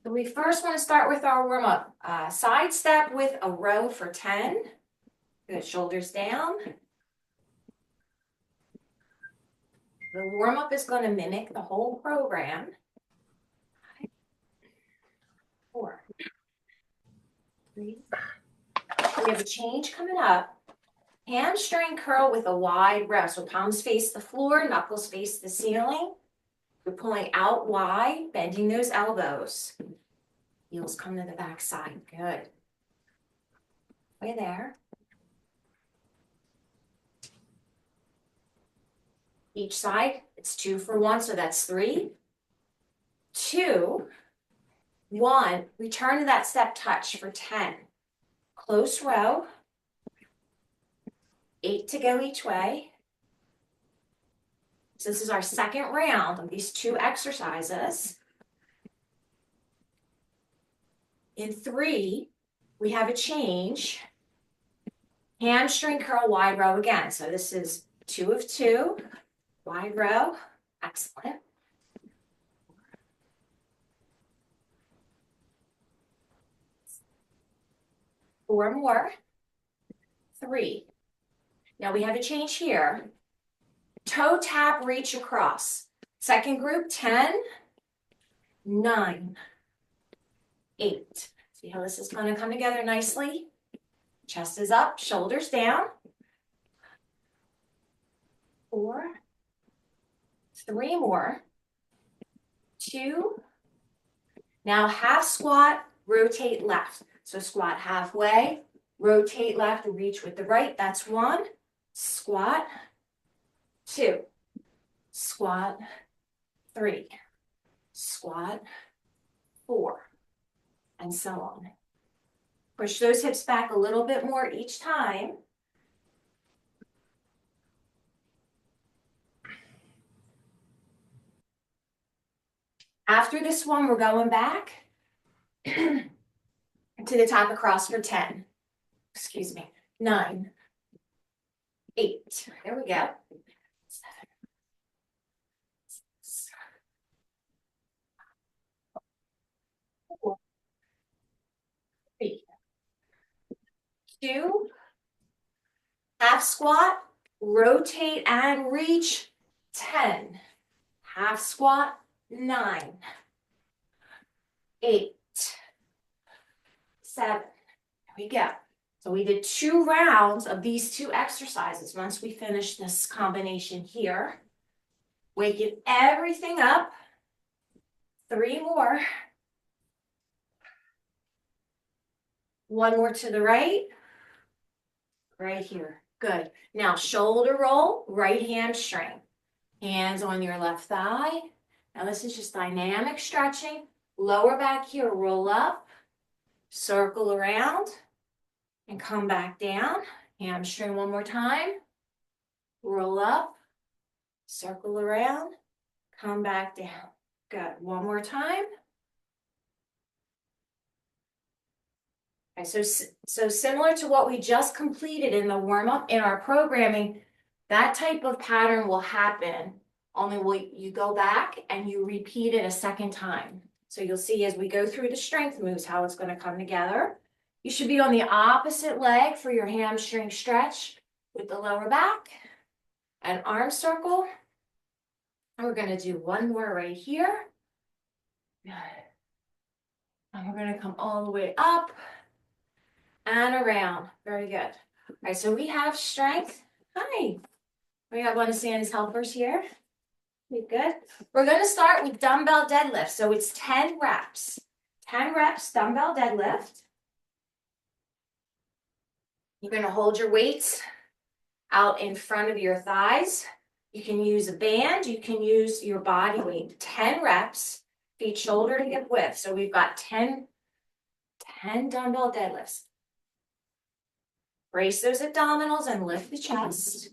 So we first want to start with our warm-up. Side step with a row for 10. Good, shoulders down. The warm-up is going to mimic the whole program. 4, 3. We have a change coming up. Hamstring curl with a wide row. So palms face the floor, knuckles face the ceiling. You're pulling out wide, bending those elbows. Heels come to the back side. Good. Way there. Each side, it's 2 for 1, so that's 3, 2, 1. Return to that step touch for 10. Close row. 8 to go each way. So this is our second round of these 2 exercises. In 3, we have a change. Hamstring curl, wide row again. So this is 2 of 2, wide row. Excellent. Four more. 3. Now we have a change here. Toe tap, reach across. Second group, 10, 9, 8. See how this is going to come together nicely? Chest is up, shoulders down. 4, 3 more. 2. Now half squat, rotate left. So squat halfway, rotate left, reach with the right. That's 1. Squat. 2. Squat. 3. Squat. 4. And so on. Push those hips back a little bit more each time. After this one, we're going back to the top across for 10. Excuse me. 9, 8. There we go. 7, 6, 4, 3, 2. Half squat, rotate and reach. 10. Half squat. 9, 8, 7. There we go. So we did 2 rounds of these 2 exercises. Once we finish this combination here, waking everything up. 3 more. 1 more to the right. Right here. Good. Now shoulder roll, right hamstring. Hands on your left thigh. Now this is just dynamic stretching. Lower back here, roll up, circle around, and come back down. Hamstring one more time. Roll up, circle around, come back down. Good. One more time. Okay, so similar to what we just completed in the warm-up in our programming, that type of pattern will happen, only you go back and you repeat it a second time. So you'll see as we go through the strength moves how it's going to come together. You should be on the opposite leg for your hamstring stretch with the lower back and arm circle. And we're going to do 1 more right here. Good. And we're going to come all the way up and around. Very good. All right, so we have strength. Hi. We got one of Sandy's helpers here. Good. We're going to start with dumbbell deadlift. So it's 10 reps. 10 reps dumbbell deadlift. You're going to hold your weights out in front of your thighs. You can use a band. You can use your body weight. 10 reps, feet shoulder to hip width. So we've got 10 dumbbell deadlifts. Brace those abdominals and lift the chest.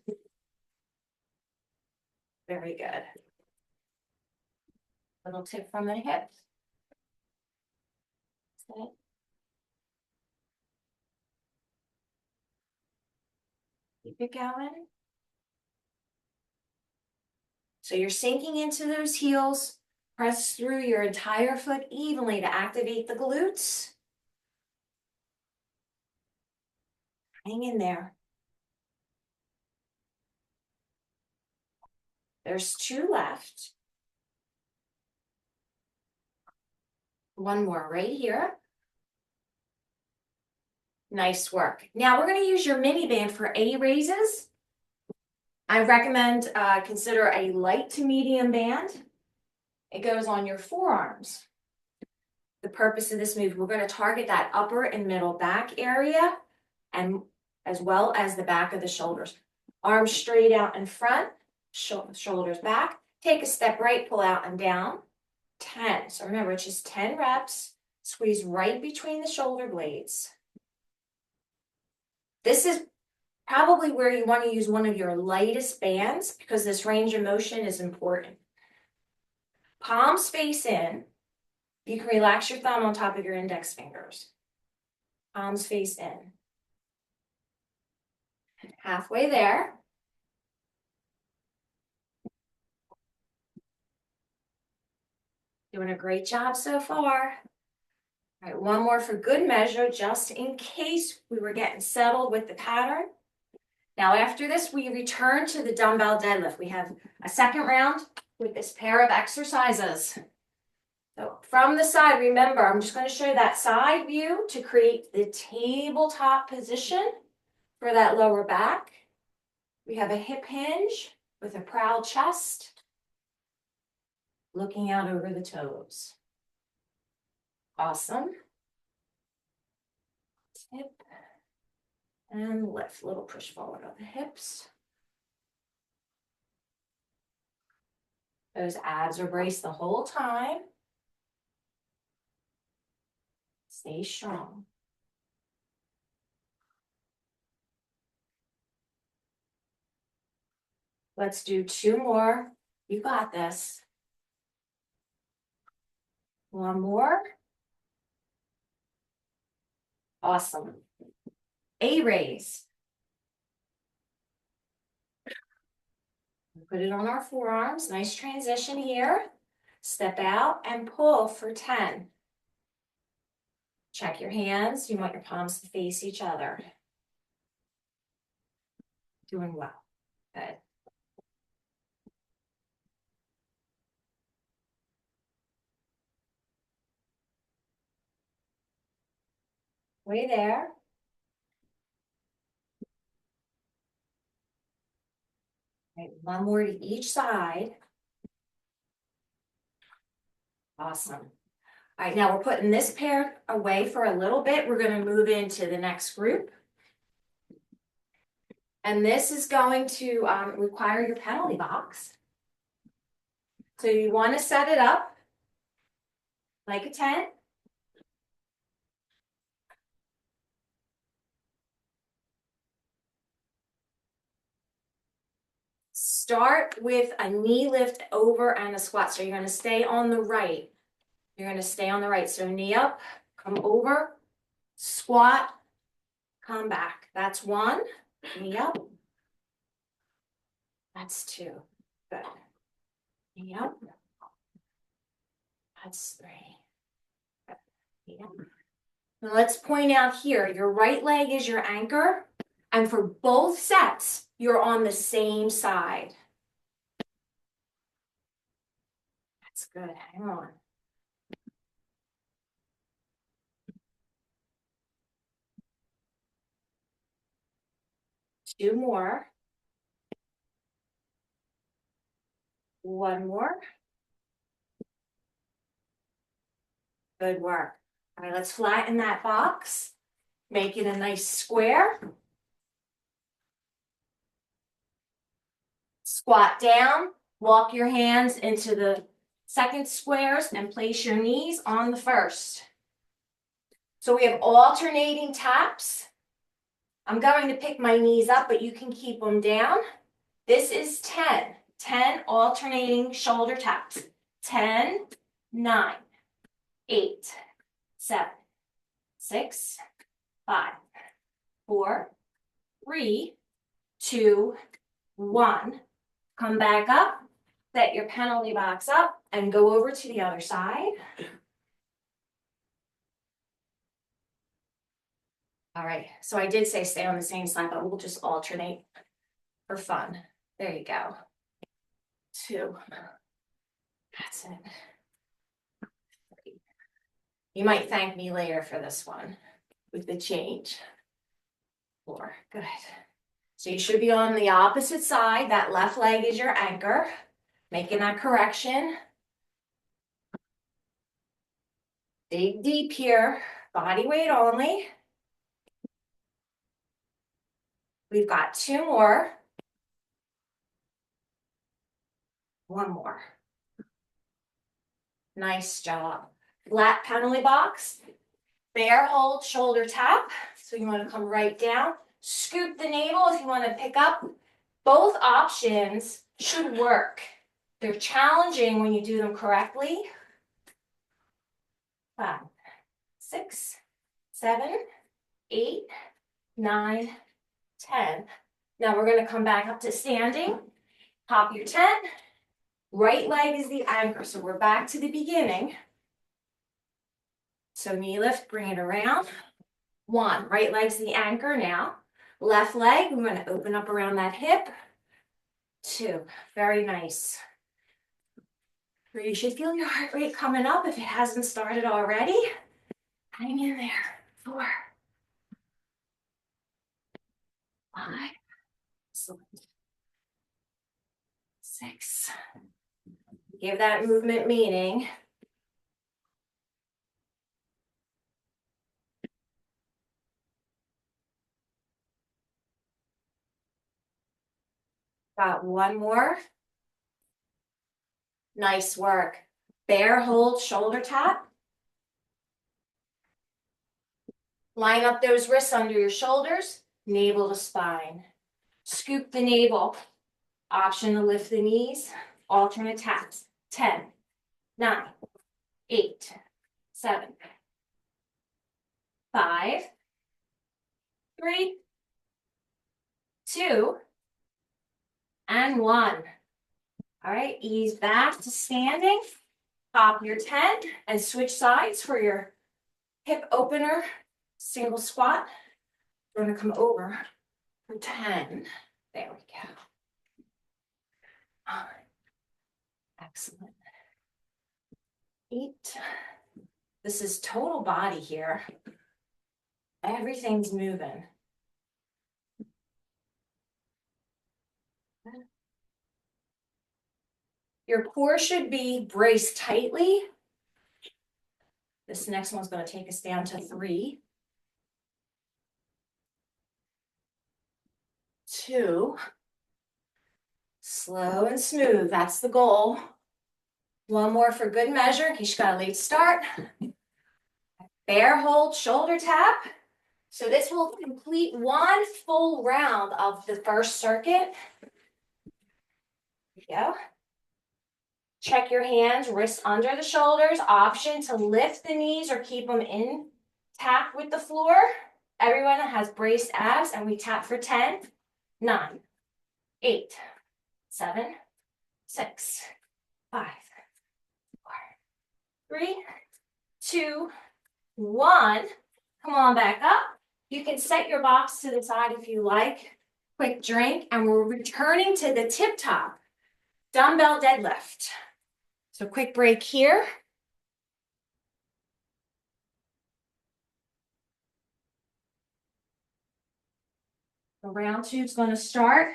Very good. Little tip from the hips. Good. Keep it going. So you're sinking into those heels, Press through your entire foot evenly to activate the glutes. Hang in there. There's 2 left. One more right here. Nice work. Now we're going to use your mini band for A raises. I recommend consider a light to medium band. It goes on your forearms. The purpose of this move, we're going to target that upper and middle back area, and as well as the back of the shoulders. Arms straight out in front, shoulders back. Take a step right, pull out and down. 10. So remember, it's just 10 reps. Squeeze right between the shoulder blades. This is probably where you want to use one of your lightest bands because this range of motion is important. Palms face in. You can relax your thumb on top of your index fingers. Palms face in. Halfway there. Doing a great job so far. All right, one more for good measure, just in case we were getting settled with the pattern. Now after this, we return to the dumbbell deadlift. We have a second round with this pair of exercises. So from the side, remember, I'm just going to show you that side view to create the tabletop position for that lower back. We have a hip hinge with a proud chest, looking out over the toes. Awesome. Tip and lift, little push forward of the hips. Those abs are braced the whole time. Stay strong. Let's do 2 more. You got this. One more. Awesome. A raise. Put it on our forearms. Nice transition here. Step out and pull for 10. Check your hands. You want your palms to face each other. Doing well. Good. Way there. Right, one more to each side. Awesome. All right, now we're putting this pair away for a little bit. We're going to move into the next group. And this is going to require your penalty box. So you want to set it up like a tent. Start with a knee lift over and a squat. So you're going to stay on the right. You're going to stay on the right. So knee up, come over, squat, come back. That's 1. Knee up. That's 2. Good. Knee up. That's 3. Good. Knee up. Now let's point out here, your right leg is your anchor. And for both sets, you're on the same side. That's good. Hang on. Two more. One more. Good work. All right, let's flatten that box. Make it a nice square. Squat down. Walk your hands into the second squares and place your knees on the first. So we have alternating taps. I'm going to pick my knees up, but you can keep them down. This is 10. 10 alternating shoulder taps. 10, 9, 8, 7, 6, 5, 4, 3, 2, 1. Come back up. Set your penalty box up and go over to the other side. All right, so I did say stay on the same side, but we'll just alternate for fun. There you go. 2. That's it. 3. You might thank me later for this one with the change. 4. Good. So you should be on the opposite side. That left leg is your anchor. Making that correction. Dig deep here. Body weight only. We've got 2 more. 1 more. Nice job. Flat penalty box. Bear hold, shoulder tap. So you want to come right down. Scoop the navel if you want to pick up. Both options should work. They're challenging when you do them correctly. 5, 6, 7, 8, 9, 10. Now we're going to come back up to standing. Pop your 10. Right leg is the anchor, so we're back to the beginning. So knee lift, bring it around. 1, right leg's the anchor now. Left leg, we're going to open up around that hip. 2, very nice. 3, you should feel your heart rate coming up if it hasn't started already. Hang in there. 4, 5, 6. Give that movement meaning. 1 more. Nice work. Bear hold, shoulder tap. Line up those wrists under your shoulders, navel to spine. Scoop the navel. Option to lift the knees. Alternate taps. 10, 9, 8, 7, 5, 3, 2, and 1. All right, ease back to standing. Pop your 10 and switch sides for your hip opener, single squat. We're gonna come over for 10. There we go. All right. Excellent. 8. This is total body here. Everything's moving. Your core should be braced tightly. This next one's going to take us down to 3, 2. Slow and smooth, that's the goal. 1 more for good measure in case you got a late start. Bear hold, shoulder tap. So this will complete 1 full round of the first circuit. There you go. Check your hands, wrists under the shoulders. Option to lift the knees or keep them in tap with the floor. Everyone has braced abs, and we tap for 10, 9, 8, 7, 6, 5, 4, 3, 2, 1. Come on back up. You can set your box to the side if you like. Quick drink, and we're returning to the tip top. Dumbbell deadlift. So quick break here. The round 2 is going to start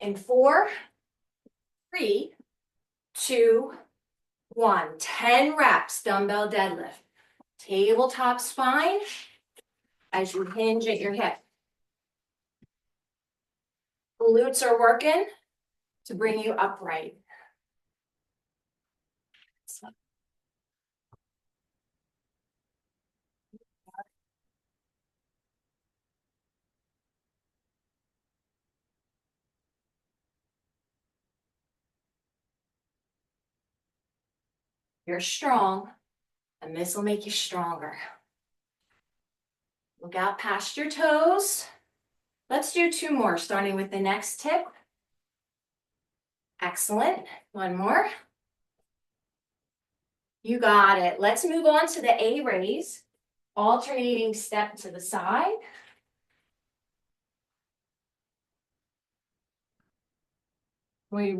in 4, 3, 2, 1. 10 reps, dumbbell deadlift. Tabletop spine as you hinge at your hip. Glutes are working to bring you upright. You're strong, and this will make you stronger. Look out past your toes. Let's do 2 more, starting with the next tip. Excellent. One more. You got it. Let's move on to the A raise. Alternating step to the side. We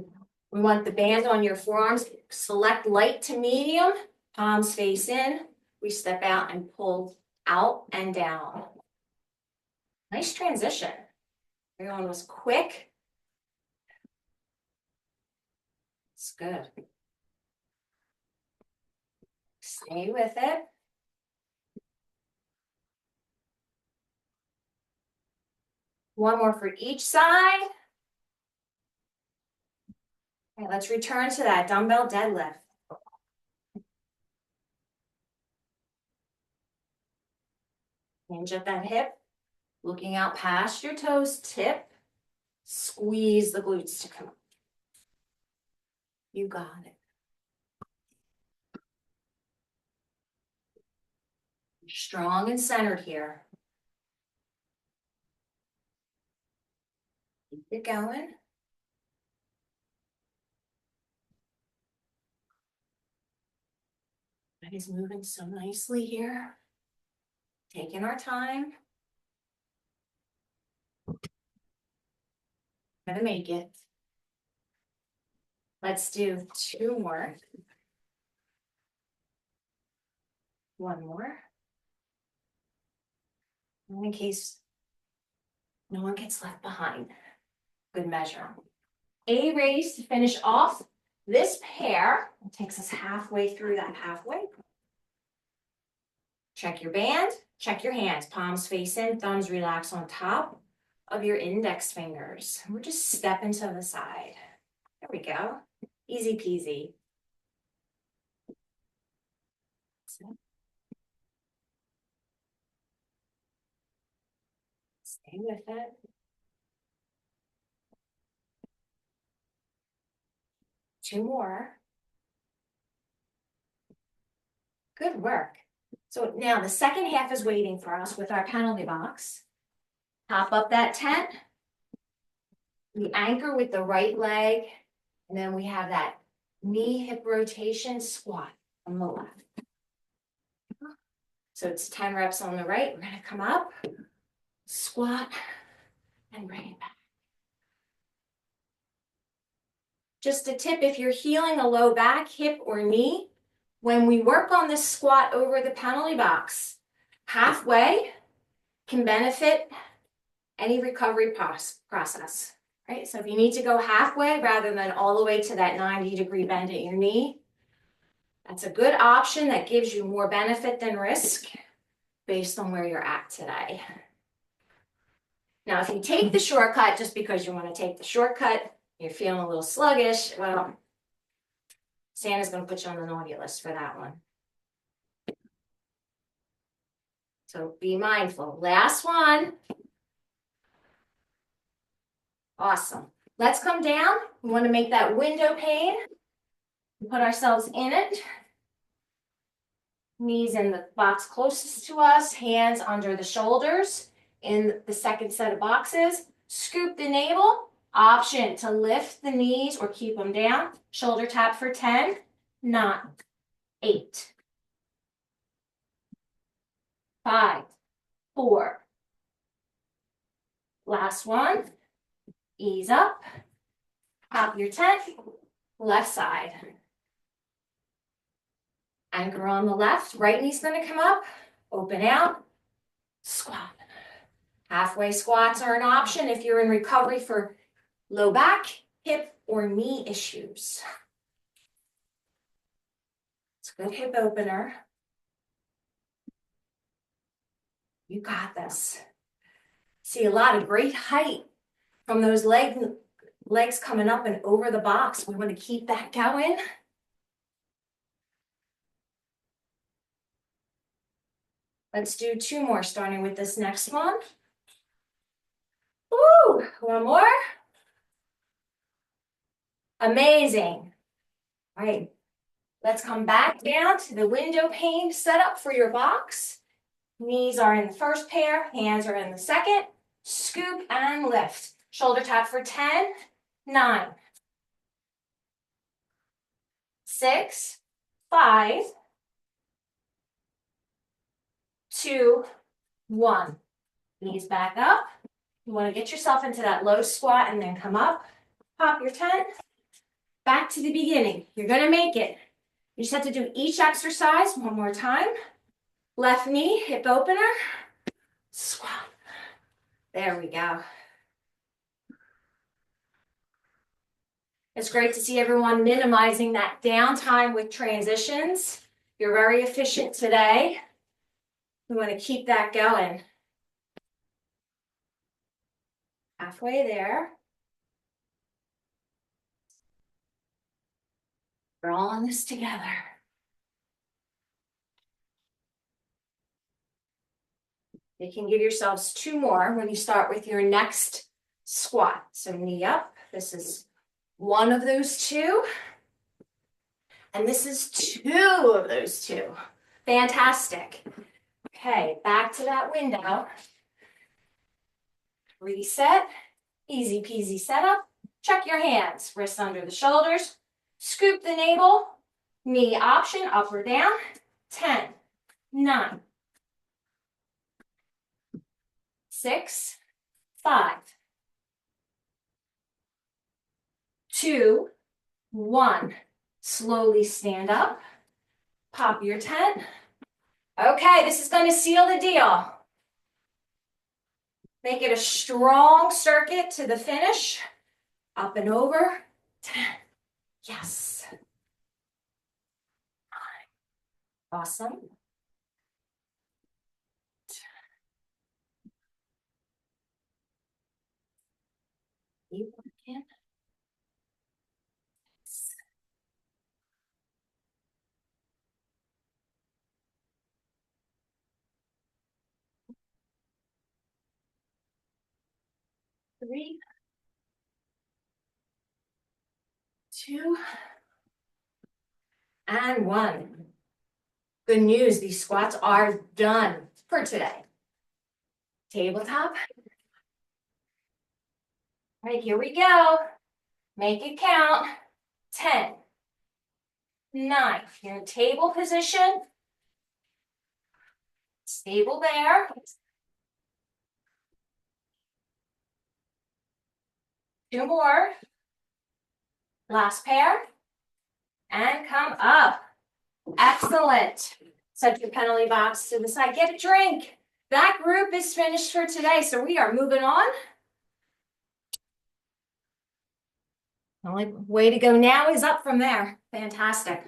want the band on your forearms. Select light to medium, palms face in. We step out and pull out and down. Nice transition. Everyone was quick. It's good. Stay with it. One more for each side. Okay, let's return to that dumbbell deadlift. Hinge at that hip, looking out past your toes, tip. Squeeze the glutes to come up. You got it. Strong and centered here. Keep it going. Body's moving so nicely here. Taking our time. Gonna make it. Let's do 2 more. 1 more. In case no one gets left behind. Good measure. A raise to finish off this pair. It takes us halfway through that halfway. Check your band, check your hands. Palms face in, thumbs relax on top of your index fingers. We're just stepping to the side. There we go. Easy peasy. Stay with it. Two more. Good work. So now the second half is waiting for us with our penalty box. Pop up that tent. We anchor with the right leg, and then we have that knee hip rotation squat on the left. So it's 10 reps on the right. We're gonna come up, squat, and bring it back. Just a tip, if you're healing a low back, hip, or knee, when we work on this squat over the penalty box, halfway can benefit any recovery process, right? So if you need to go halfway rather than all the way to that 90-degree bend at your knee, that's a good option that gives you more benefit than risk based on where you're at today. Now, if you take the shortcut just because you want to take the shortcut, you're feeling a little sluggish, well, Santa's going to put you on the naughty list for that one. So be mindful. Last one. Awesome. Let's come down. We want to make that window pane. Put ourselves in it. Knees in the box closest to us, hands under the shoulders in the second set of boxes. Scoop the navel. Option to lift the knees or keep them down. Shoulder tap for 10, 9, 8, 5, 4. Last one. Ease up. Pop your tent. Left side. Anchor on the left. Right knee's going to come up. Open out. Squat. Halfway squats are an option if you're in recovery for low back, hip, or knee issues. It's a good hip opener. You got this. See a lot of great height from those legs coming up and over the box. We want to keep that going. Let's do 2 more, starting with this next one. Woo! 1 more. Amazing. All right, let's come back down to the window pane setup for your box. Knees are in the first pair, hands are in the second. Scoop and lift. Shoulder tap for 10, 9, 6, 5, 2, 1. Knees back up. You want to get yourself into that low squat and then come up. Pop your tent. Back to the beginning. You're going to make it. You just have to do each exercise one more time. Left knee, hip opener. Squat. There we go. It's great to see everyone minimizing that downtime with transitions. You're very efficient today. We want to keep that going. Halfway there. We're all in this together. You can give yourselves 2 more when you start with your next squat. So knee up. This is one of those 2. And this is 2 of those 2. Fantastic. Okay, back to that window. Reset. Easy peasy setup. Check your hands. Wrists under the shoulders. Scoop the navel. Knee option, up or down. 10, 9, 6, 5, 2, 1. Slowly stand up. Pop your tent. Okay, this is going to seal the deal. Make it a strong circuit to the finish. Up and over. 10. Yes. 9. Awesome. 8. 3, 2, and 1. Good news, these squats are done for today. Tabletop. All right, here we go. Make it count. 10, 9. You're in table position. Stable there. 2 more. Last pair. And come up. Excellent. Set your penalty box to the side. Get a drink. That group is finished for today, so we are moving on. The only way to go now is up from there. Fantastic.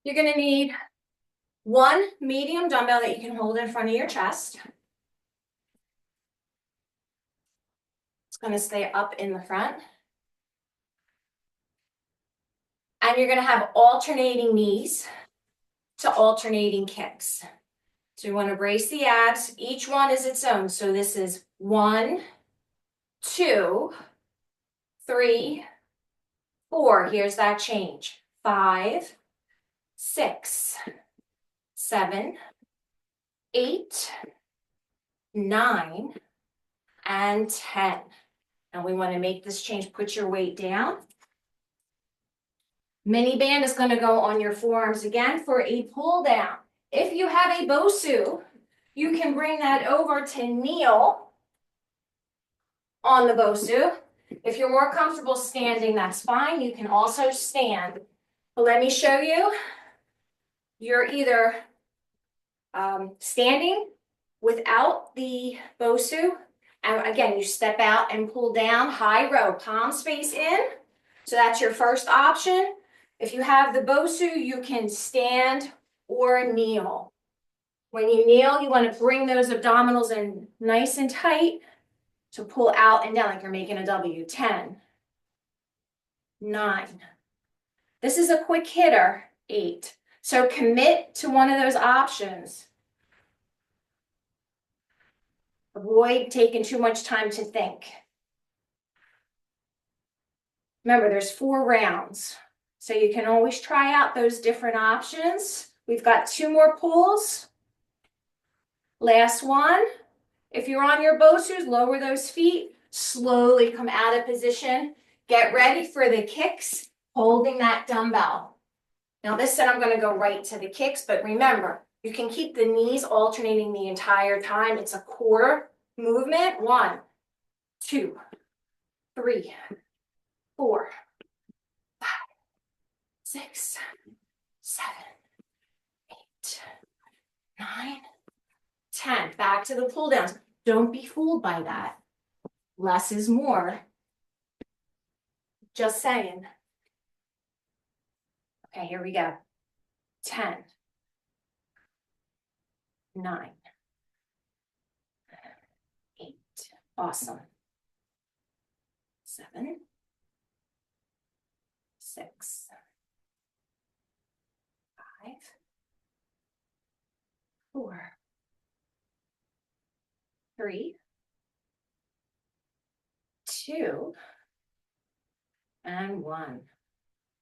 You're going to need 1 medium dumbbell that you can hold in front of your chest. It's going to stay up in the front. And you're going to have alternating knees to alternating kicks. So you want to brace the abs. Each one is its own. So this is 1, 2, 3, 4. Here's that change. 5, 6, 7, 8, 9, and 10. And we want to make this change. Put your weight down. Mini band is going to go on your forearms again for a pull down. If you have a BOSU, you can bring that over to kneel on the BOSU. If you're more comfortable standing, that's fine. You can also stand. But let me show you. You're either standing without the BOSU, and again, you step out and pull down, high row, palms face in. So that's your first option. If you have the BOSU, you can stand or kneel. When you kneel, you want to bring those abdominals in nice and tight to pull out and down like you're making a W. 10, 9. This is a quick hitter. 8. So commit to one of those options. Avoid taking too much time to think. Remember, there's 4 rounds. So you can always try out those different options. We've got 2 more pulls. Last one. If you're on your Bosus, lower those feet, slowly come out of position. Get ready for the kicks, holding that dumbbell. Now this set I'm gonna go right to the kicks, but remember, you can keep the knees alternating the entire time. It's a core movement. 1, 2, 3, 4, 5, 6, 7, 8, 9, 10. Back to the pull downs. Don't be fooled by that. Less is more. Just saying. Okay, here we go. 10, 9, 8. Awesome. 7, 6, 5, 4, 3, 2, and 1.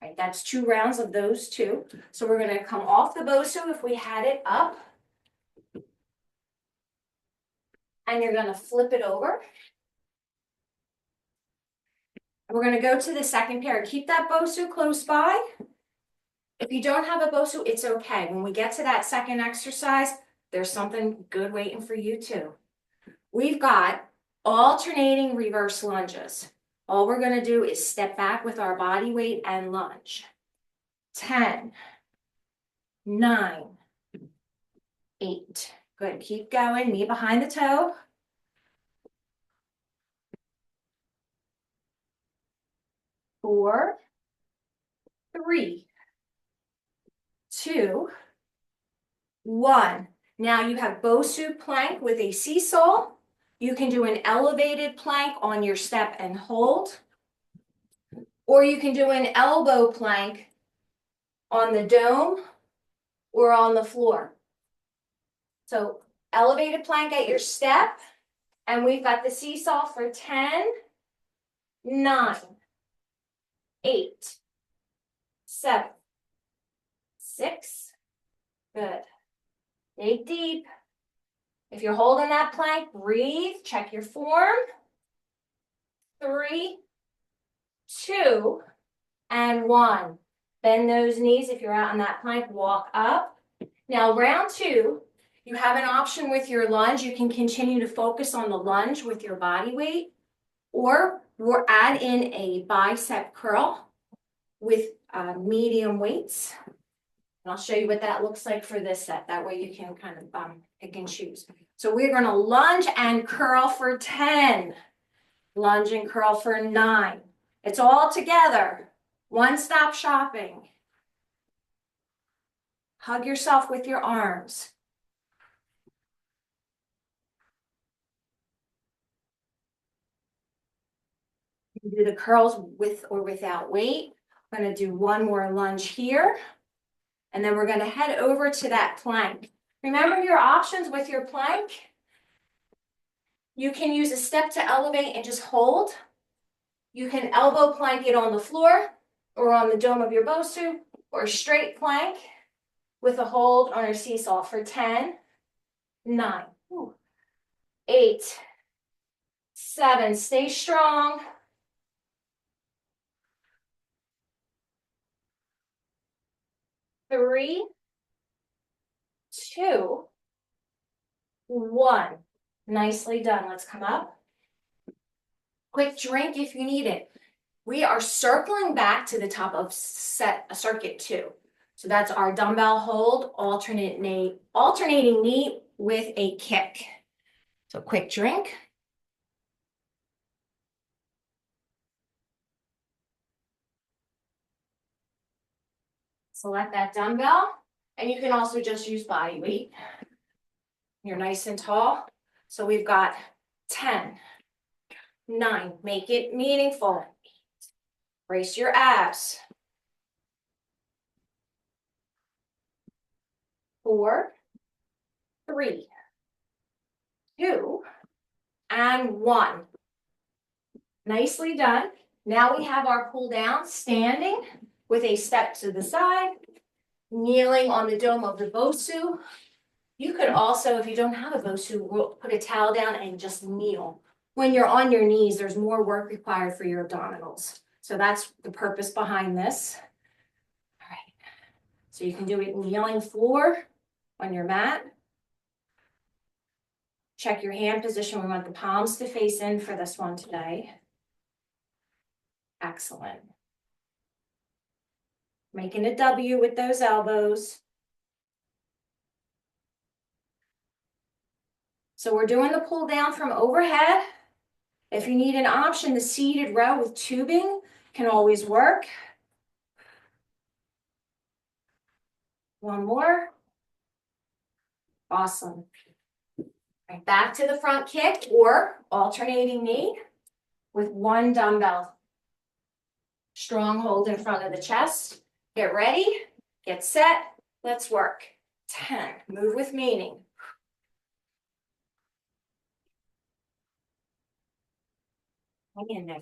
Right, that's 2 rounds of those 2. So we're going to come off the Bosu if we had it up. And you're going to flip it over. And we're going to go to the second pair. Keep that Bosu close by. If you don't have a Bosu, it's okay. When we get to that second exercise, there's something good waiting for you too. We've got alternating reverse lunges. All we're going to do is step back with our body weight and lunge. 10, 9, 8. Good. Keep going. Knee behind the toe. 4, 3, 2, 1. Now you have Bosu plank with a seesaw. You can do an elevated plank on your step and hold. Or you can do an elbow plank on the dome or on the floor. So elevated plank at your step. And we've got the seesaw for 10, 9, 8, 7, 6. Good. Dig deep. If you're holding that plank, breathe. Check your form. 3, 2, and 1. Bend those knees if you're out on that plank. Walk up. Now, round 2, you have an option with your lunge. You can continue to focus on the lunge with your body weight, or we'll add in a bicep curl with medium weights. And I'll show you what that looks like for this set. That way you can kind of pick and choose. So we're going to lunge and curl for 10. Lunge and curl for 9. It's all together. One-stop shopping. Hug yourself with your arms. You can do the curls with or without weight. I'm going to do one more lunge here. And then we're going to head over to that plank. Remember your options with your plank. You can use a step to elevate and just hold. You can elbow plank it on the floor or on the dome of your Bosu, or straight plank with a hold on our seesaw for 10, 9, 8, 7. Stay strong. 3, 2, 1. Nicely done. Let's come up. Quick drink if you need it. We are circling back to the top of circuit 2. So that's our dumbbell hold, alternating knee with a kick. So quick drink. Select that dumbbell, and you can also just use body weight. You're nice and tall. So we've got 10, 9, make it meaningful. Brace your abs. 4, 3, 2, and 1. Nicely done. Now we have our pull down standing with a step to the side, kneeling on the dome of the Bosu. You could also, if you don't have a Bosu, put a towel down and just kneel. When you're on your knees, there's more work required for your abdominals. So that's the purpose behind this. All right. So you can do it kneeling floor on your mat. Check your hand position. We want the palms to face in for this one today. Excellent. Making a W with those elbows. So we're doing the pull down from overhead. If you need an option, the seated row with tubing can always work. One more. Awesome. Right, back to the front kick or alternating knee with one dumbbell. Strong hold in front of the chest. Get ready, get set, let's work. 10, move with meaning. Hang in there.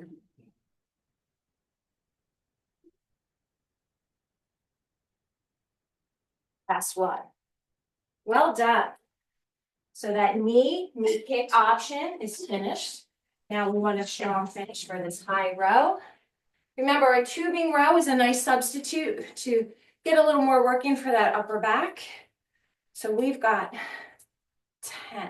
Last one. Well done. So that knee kick option is finished. Now we want a strong finish for this high row. Remember, a tubing row is a nice substitute to get a little more working for that upper back. So we've got 10.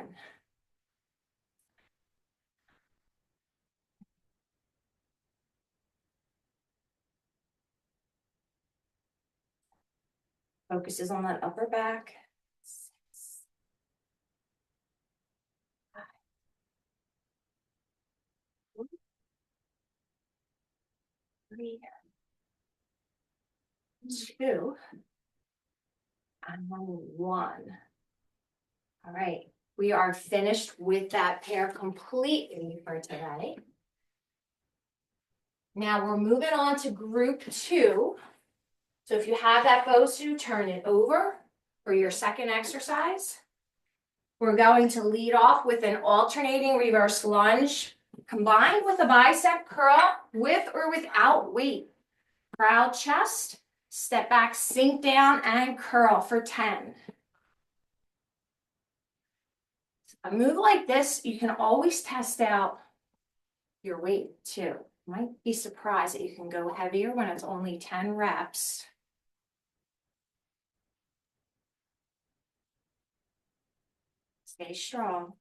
Focuses on that upper back. 6, 5, 4, 3, 2, and 1. All right, we are finished with that pair completely for today. Now we're moving on to group 2. So if you have that Bosu, turn it over for your second exercise. We're going to lead off with an alternating reverse lunge combined with a bicep curl with or without weight. Proud chest, step back, sink down, and curl for 10. A move like this, you can always test out your weight too. You might be surprised that you can go heavier when it's only 10 reps. Stay strong.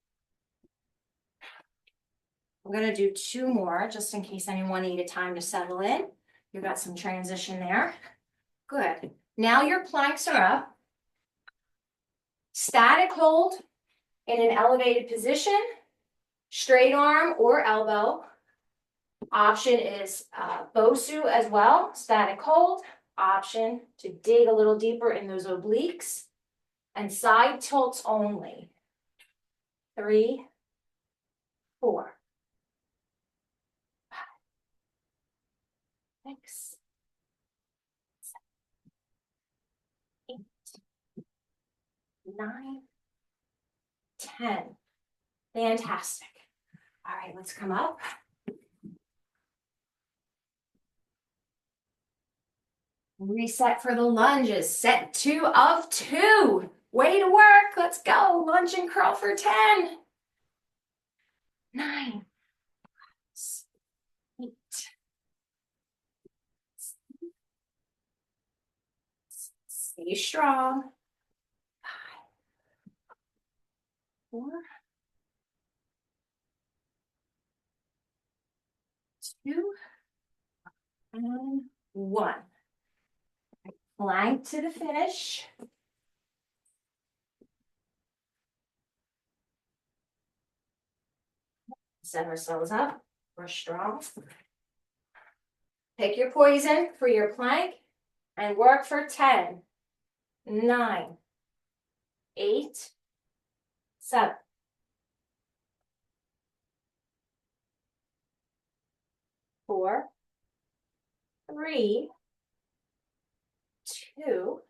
I'm going to do 2 more just in case anyone needed time to settle in. You got some transition there. Good. Now your planks are up. Static hold in an elevated position, straight arm or elbow. Option is Bosu as well, static hold. Option to dig a little deeper in those obliques. And side tilts only. 3, 4, 5, 6, 7, 8, 9, 10. Fantastic. All right, let's come up. Reset for the lunges. Set 2 of 2. Way to work. Let's go. Lunge and curl for 10. 9, 8, 7. Stay strong. 5, 4, 2, and 1. Plank to the finish. Set ourselves up. We're strong. Pick your poison for your plank and work for 10, 9, 8, 7, 4, 3, 2,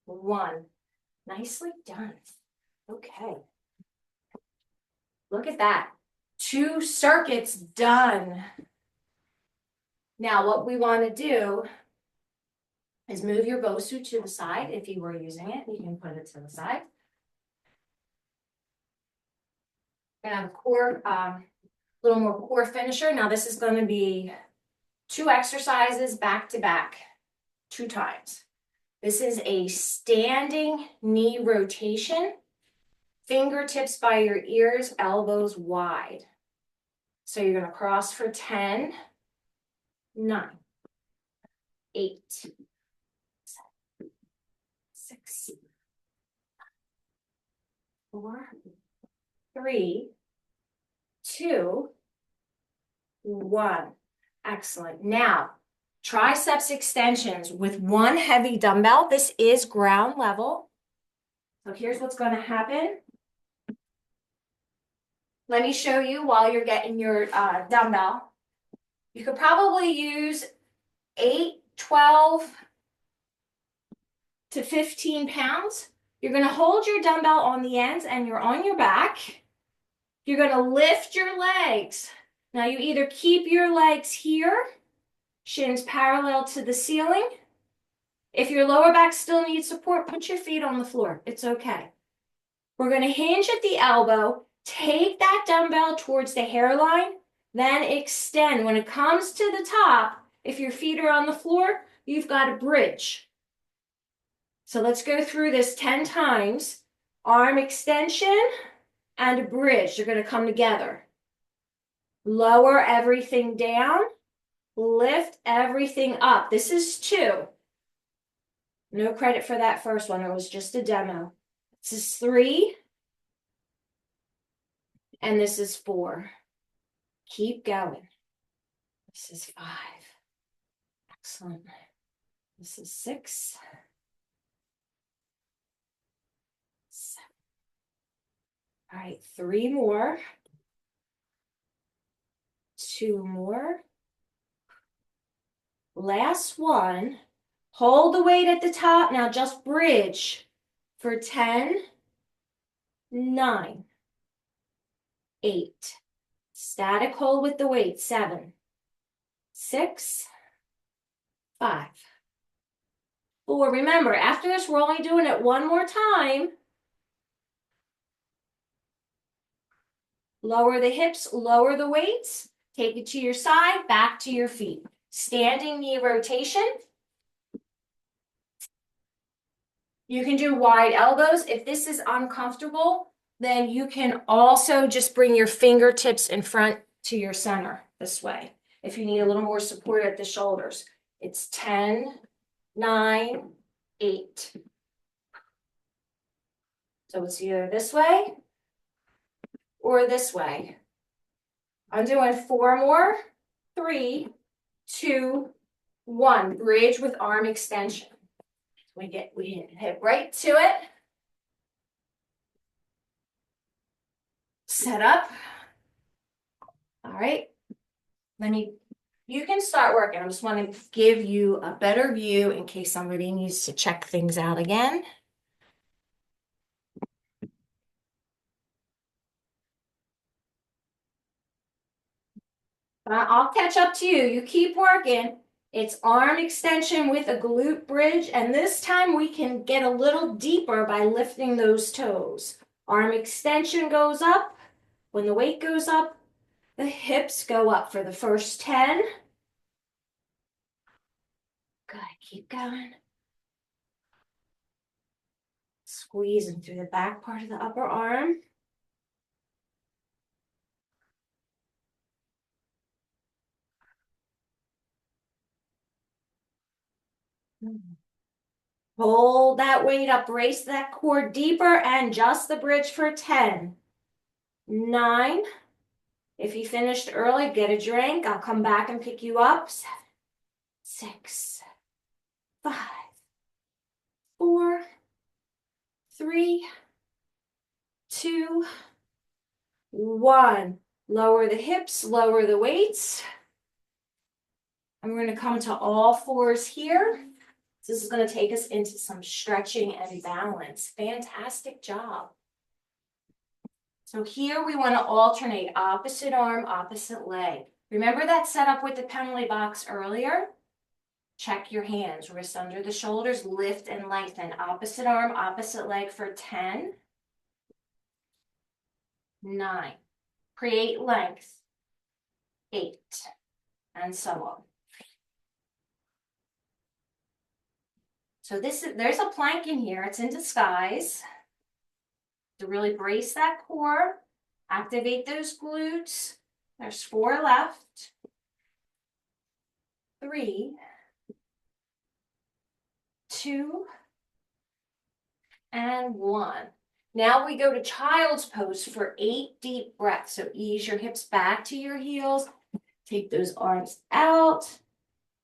1. Nicely done. Okay. Look at that. 2 circuits done. Now what we want to do is move your Bosu to the side. If you were using it, you can put it to the side. Gonna have a core, little more core finisher. Now this is gonna be 2 exercises back to back, 2 times. This is a standing knee rotation, fingertips by your ears, elbows wide. So you're gonna cross for 10, 9, 8, 7, 6, 4, 3, 2, 1. Excellent. Now, triceps extensions with 1 heavy dumbbell. This is ground level. So here's what's going to happen. Let me show you while you're getting your dumbbell. You could probably use 8, 12 to 15 pounds. You're going to hold your dumbbell on the ends and you're on your back. You're going to lift your legs. Now you either keep your legs here, shins parallel to the ceiling. If your lower back still needs support, put your feet on the floor. It's okay. We're going to hinge at the elbow, take that dumbbell towards the hairline, then extend. When it comes to the top, if your feet are on the floor, you've got a bridge. So let's go through this 10 times. Arm extension and a bridge. They're going to come together. Lower everything down. Lift everything up. This is 2. No credit for that first one. It was just a demo. This is 3. And this is 4. Keep going. This is 5. Excellent. This is 6. 7. All right, 3 more. 2 more. Last one. Hold the weight at the top. Now just bridge for 10, 9, 8. Static hold with the weight. 7, 6, 5, 4. Remember, after this, we're only doing it 1 more time. Lower the hips, lower the weights. Take it to your side, back to your feet. Standing knee rotation. You can do wide elbows. If this is uncomfortable, then you can also just bring your fingertips in front to your center this way. If you need a little more support at the shoulders, it's 10, 9, 8. So it's either this way or this way. I'm doing 4 more. 3, 2, 1. Bridge with arm extension. We hit right to it. Set up. All right. You can start working. I just want to give you a better view in case somebody needs to check things out again. I'll catch up to you. You keep working. It's arm extension with a glute bridge, and this time we can get a little deeper by lifting those toes. Arm extension goes up. When the weight goes up, the hips go up for the first 10. Good, keep going. Squeezing through the back part of the upper arm. Hold that weight up, brace that core deeper, and just the bridge for 10, 9. If you finished early, get a drink. I'll come back and pick you up. 7, 6, 5, 4, 3, 2, 1. Lower the hips, lower the weights. And we're going to come to all fours here. This is going to take us into some stretching and balance. Fantastic job. So here we want to alternate opposite arm, opposite leg. Remember that setup with the penalty box earlier? Check your hands, wrist under the shoulders, lift and lengthen. Opposite arm, opposite leg for 10, 9. create length, 8, and so on. So there's a plank in here, it's in disguise to really brace that core, activate those glutes. There's 4 left, 3, 2, and 1. Now we go to child's pose for 8 deep breaths. So ease your hips back to your heels, take those arms out,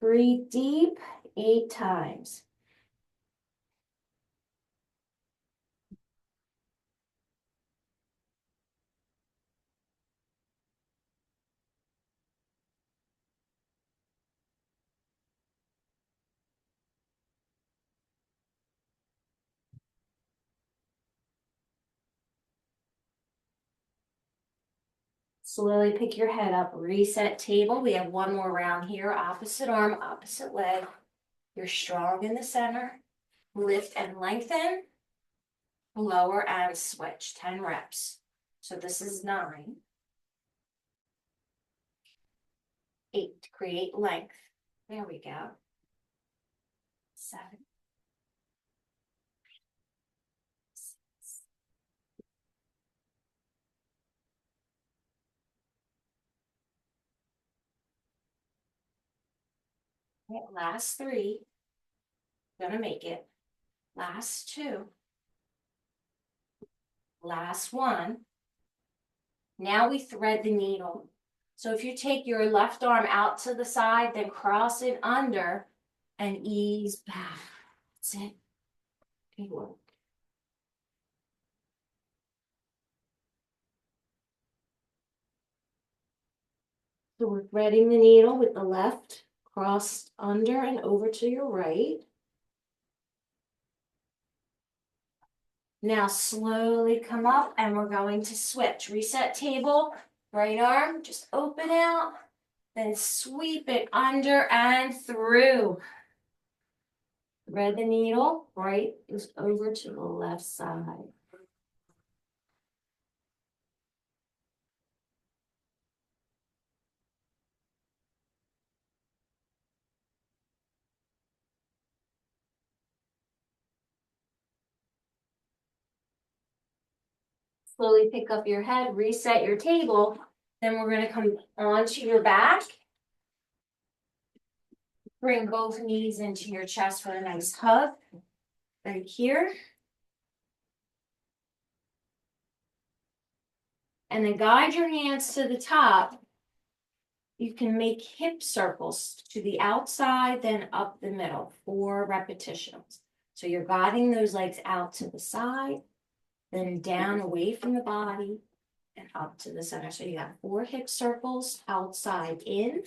breathe deep 8 times. Slowly pick your head up, reset table. We have 1 more round here, opposite arm, opposite leg. You're strong in the center. Lift and lengthen, lower and switch, 10 reps. So this is 9, 8, create length. There we go. 7, 6, last 3, gonna make it. Last 2, last 1. Now we thread the needle. So if you take your left arm out to the side, then cross it under and ease back. That's it. Good work. So we're threading the needle with the left, crossed under and over to your right. Now slowly come up and we're going to switch. Reset table, right arm, just open out, then sweep it under and through. Thread the needle, right is over to the left side. Slowly pick up your head, reset your table. Then we're going to come onto your back. Bring both knees into your chest for a nice hug. Right here. And then guide your hands to the top. You can make hip circles to the outside, then up the middle, 4 repetitions. So you're guiding those legs out to the side, then down away from the body, and up to the center. So you got 4 hip circles, outside in,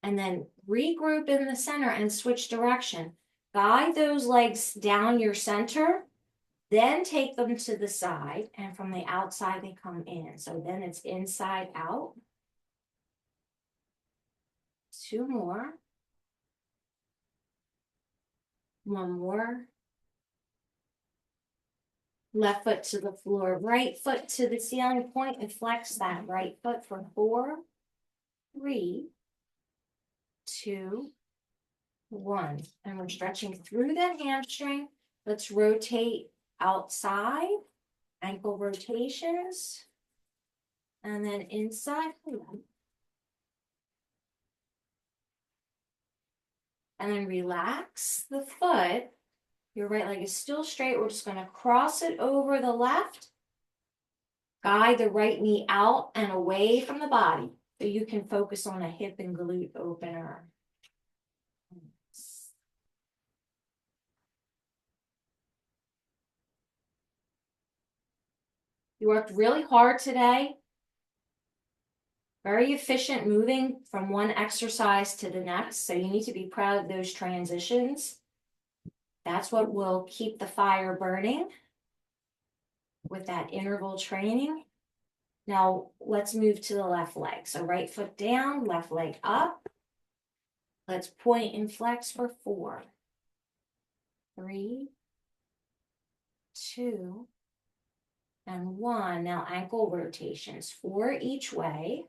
and then regroup in the center and switch direction. Guide those legs down your center, then take them to the side, and from the outside they come in. So then it's inside out. 2 more. 1 more. Left foot to the floor, right foot to the ceiling, point and flex that right foot for 4, 3, 2, 1. And we're stretching through that hamstring. Let's rotate outside, ankle rotations, and then inside. And then relax the foot. Your right leg is still straight. We're just going to cross it over the left. Guide the right knee out and away from the body so you can focus on a hip and glute opener. You worked really hard today. Very efficient moving from one exercise to the next. So you need to be proud of those transitions. That's what will keep the fire burning with that interval training. Now let's move to the left leg. So right foot down, left leg up. Let's point and flex for 4, 3, 2, and 1. Now ankle rotations, 4 each way.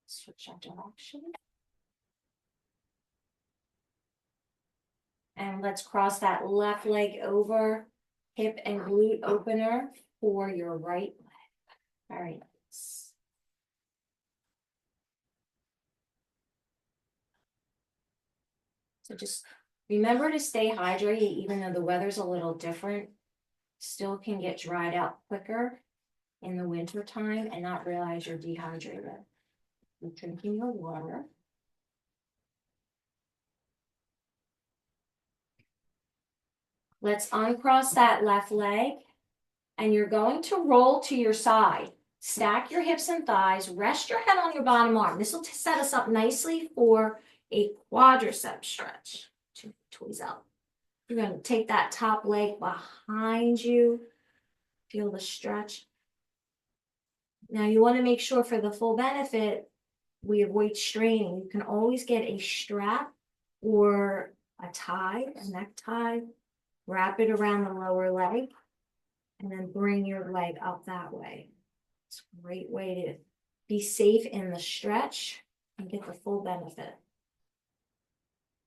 Switch that direction. And let's cross that left leg over, hip and glute opener for your right leg. All right. So just remember to stay hydrated, even though the weather's a little different. Still can get dried out quicker in the winter time and not realize you're dehydrated. You're drinking your water. Let's uncross that left leg, and you're going to roll to your side. Stack your hips and thighs, rest your head on your bottom arm. This will set us up nicely for a quadricep stretch. Two toes out. You're going to take that top leg behind you. Feel the stretch. Now you want to make sure for the full benefit, we avoid straining. You can always get a strap or a tie, a necktie, wrap it around the lower leg, and then bring your leg up that way. It's a great way to be safe in the stretch and get the full benefit.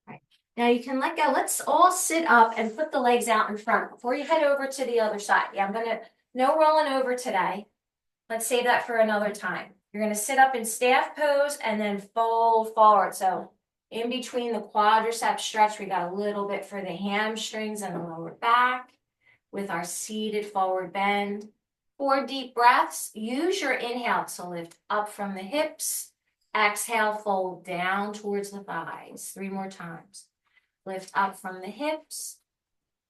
All right. Now you can let go. Let's all sit up and put the legs out in front before you head over to the other side. Yeah, no rolling over today. Let's save that for another time. You're going to sit up in staff pose and then fold forward. So in between the quadricep stretch, we got a little bit for the hamstrings and the lower back with our seated forward bend. 4 deep breaths. Use your inhale to lift up from the hips. Exhale, fold down towards the thighs. 3 more times. Lift up from the hips.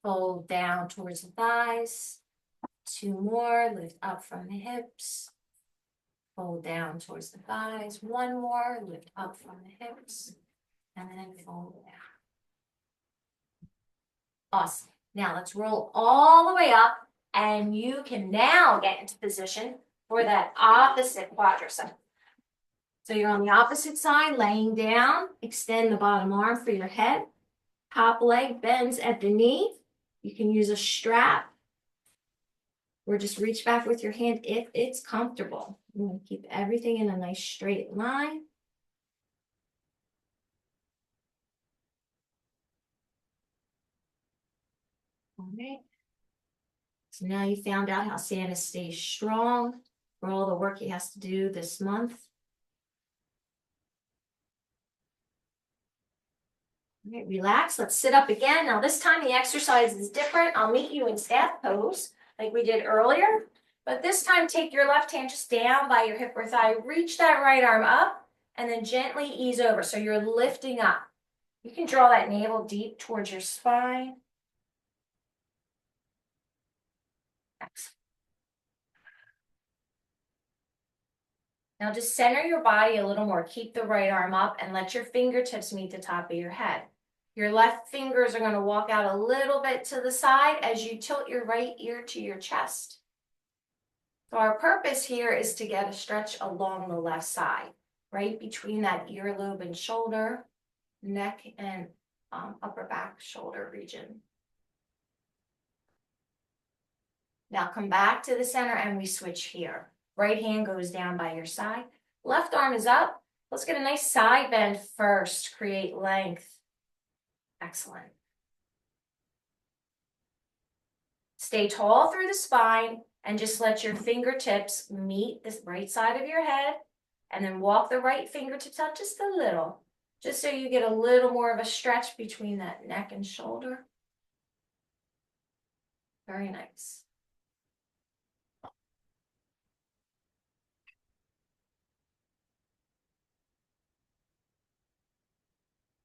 Fold down towards the thighs. 2 more. Lift up from the hips. Fold down towards the thighs. 1 more. Lift up from the hips. And then fold down. Awesome. Now let's roll all the way up. And you can now get into position for that opposite quadricep. So you're on the opposite side, laying down. Extend the bottom arm for your head. Top leg bends at the knee. You can use a strap or just reach back with your hand if it's comfortable. You're going to keep everything in a nice straight line. All right. So now you found out how Santa stays strong for all the work he has to do this month. All right, relax. Let's sit up again. Now this time the exercise is different. I'll meet you in staff pose like we did earlier. But this time take your left hand just down by your hip or thigh. Reach that right arm up and then gently ease over. So you're lifting up. You can draw that navel deep towards your spine. Excellent. Now just center your body a little more. Keep the right arm up and let your fingertips meet the top of your head. Your left fingers are going to walk out a little bit to the side as you tilt your right ear to your chest. So our purpose here is to get a stretch along the left side, right between that earlobe and shoulder, neck and upper back shoulder region. Now come back to the center and we switch here. Right hand goes down by your side. Left arm is up. Let's get a nice side bend first. Create length. Excellent. Stay tall through the spine and just let your fingertips meet the right side of your head and then walk the right fingertips out just a little, just so you get a little more of a stretch between that neck and shoulder. Very nice.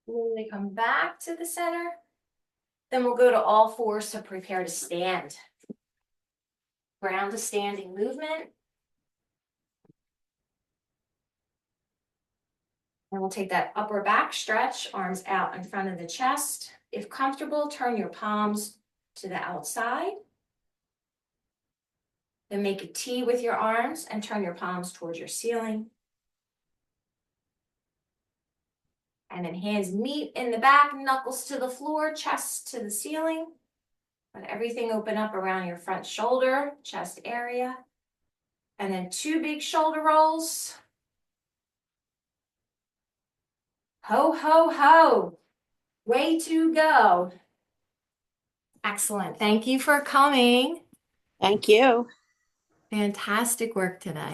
Slowly come back to the center. Then we'll go to all fours to prepare to stand. Ground to standing movement. And we'll take that upper back stretch, arms out in front of the chest. If comfortable, turn your palms to the outside. Then make a T with your arms and turn your palms towards your ceiling. And then hands meet in the back, knuckles to the floor, chest to the ceiling. Let everything open up around your front shoulder, chest area. And then 2 big shoulder rolls. Ho, ho, ho. Way to go. Excellent. Thank you for coming. Thank you. Fantastic work today.